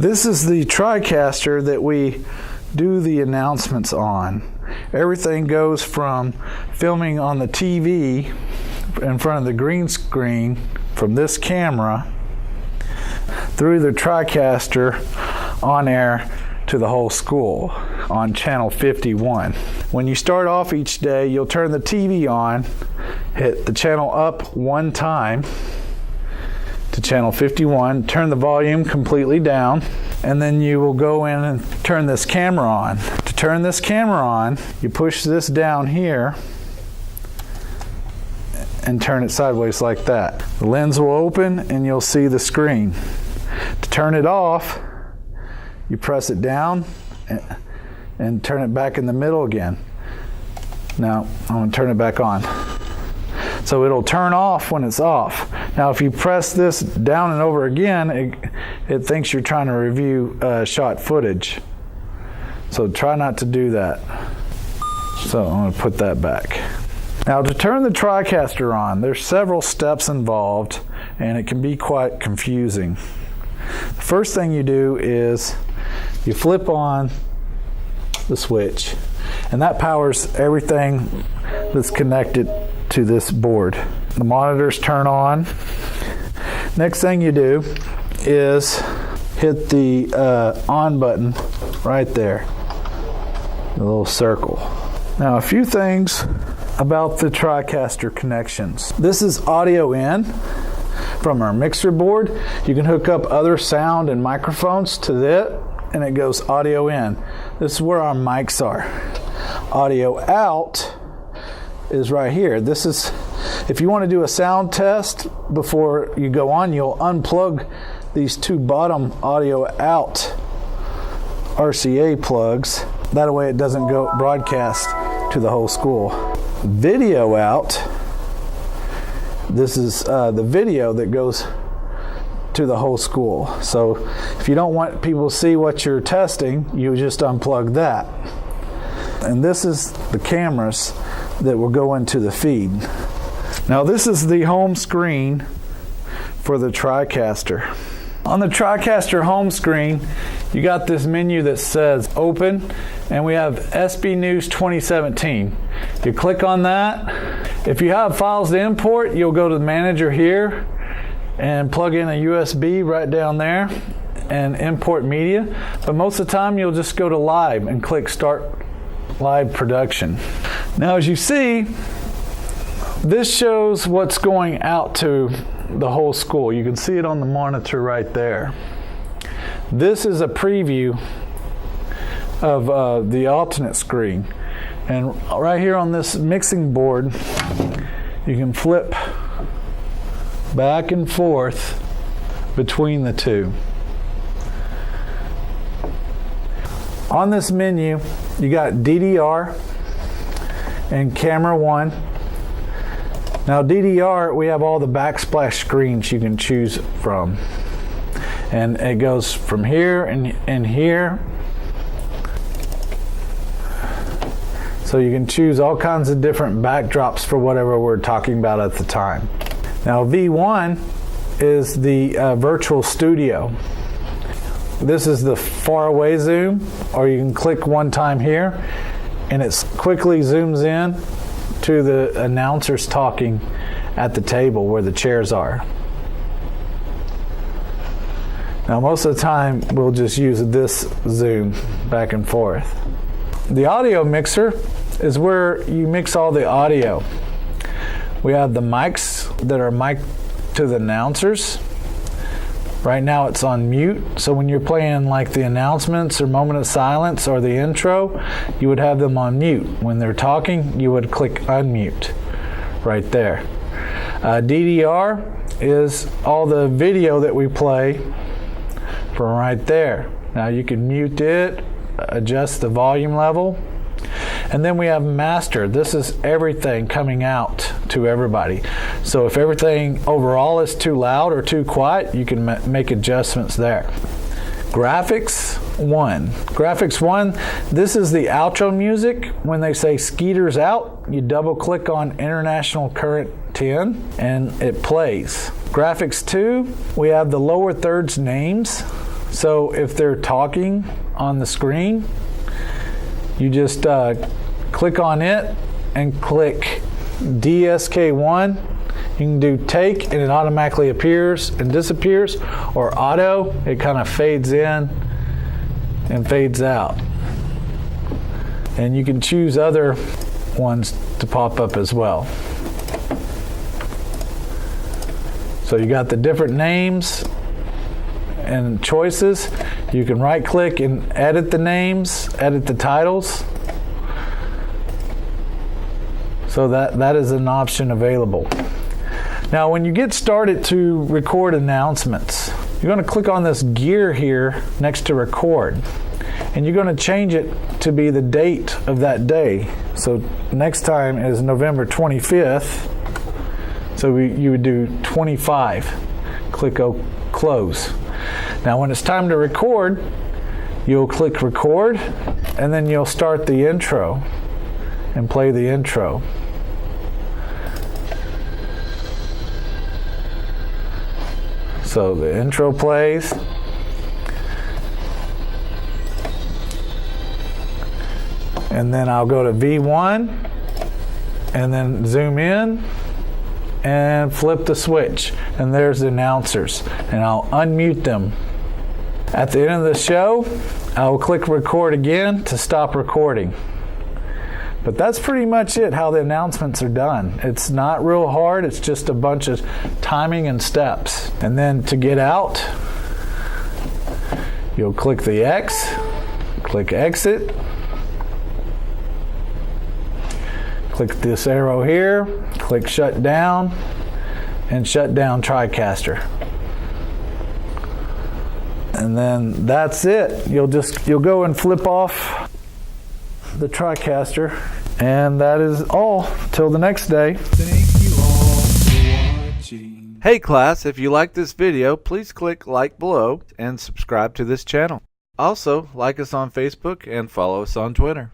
This is the Tricaster that we do the announcements on. Everything goes from filming on the TV in front of the green screen from this camera through the Tricaster on air to the whole school on channel 51. When you start off each day, you'll turn the TV on, hit the channel up one time to channel 51, turn the volume completely down, and then you will go in and turn this camera on. To turn this camera on, you push this down here and turn it sideways like that. The lens will open and you'll see the screen. To turn it off, you press it down and turn it back in the middle again. Now, I'm going to turn it back on. So it'll turn off when it's off. Now, if you press this down and over again, it thinks you're trying to review shot footage. So try not to do that. So I'm going to put that back. Now, to turn the Tricaster on, there's several steps involved, and it can be quite confusing. The first thing you do is you flip on the switch, and that powers everything that's connected to this board. The monitors turn on. Next thing you do is hit the on button right there, the little circle. Now, a few things about the Tricaster connections. This is audio in from our mixer board. You can hook up other sound and microphones to it, and it goes audio in. This is where our mics are. Audio out is right here. This is, if you want to do a sound test before you go on, you'll unplug these two bottom audio out RCA plugs. That way it doesn't go broadcast to the whole school. Video out, this is the video that goes to the whole school. So if you don't want people to see what you're testing, you just unplug that. And this is the cameras that will go into the feed. Now, this is the home screen for the Tricaster. On the Tricaster home screen, you got this menu that says open, and we have SB News 2017. You click on that. If you have files to import, you'll go to the manager here and plug in a USB right down there and import media. But most of the time, you'll just go to live and click start live production. Now, as you see, this shows what's going out to the whole school. You can see it on the monitor right there. This is a preview of the alternate screen. And right here on this mixing board, you can flip back and forth between the two. On this menu, you got DDR and camera 1. Now, DDR, we have all the backsplash screens you can choose from. And it goes from here and here. So you can choose all kinds of different backdrops for whatever we're talking about at the time. Now, V1 is the virtual studio. This is the far away zoom, or you can click one time here, and it quickly zooms in to the announcers talking at the table where the chairs are. Now, most of the time, we'll just use this zoom back and forth. The audio mixer is where you mix all the audio. We have the mics that are mic'd to the announcers. Right now it's on mute, so when you're playing like the announcements or moment of silence or the intro, you would have them on mute. When they're talking, you would click unmute right there. DDR is all the video that we play from right there. Now you can mute it, adjust the volume level. And then we have master. This is everything coming out to everybody. So if everything overall is too loud or too quiet, you can make adjustments there. Graphics 1. Graphics 1, this is the outro music. When they say Skeeter's out, you double click on International Current 10 and it plays. Graphics 2, we have the lower thirds names. So if they're talking on the screen, you just click on it and click DSK1. You can do take and it automatically appears and disappears, or auto, it kind of fades in and fades out. And you can choose other ones to pop up as well. So you got the different names and choices. You can right click and edit the names, edit the titles. So that is an option available. Now when you get started to record announcements, you're going to click on this gear here next to record, and you're going to change it to be the date of that day. So next time is November 25th, so you would do 25. Click close. Now when it's time to record, you'll click record, and then you'll start the intro and play the intro. So the intro plays. And then I'll go to V1 and then zoom in and flip the switch. And there's the announcers. And I'll unmute them. At the end of the show, I will click record again to stop recording. But that's pretty much it, how the announcements are done. It's not real hard, it's just a bunch of timing and steps. And then to get out, you'll click the X, click exit, click this arrow here, click shut down, and shut down Tricaster. And then that's it. You'll go and flip off the Tricaster, and that is all. Till the next day. Thank you all for watching. Hey class, if you like this video, please click like below and subscribe to this channel. Also, like us on Facebook and follow us on Twitter.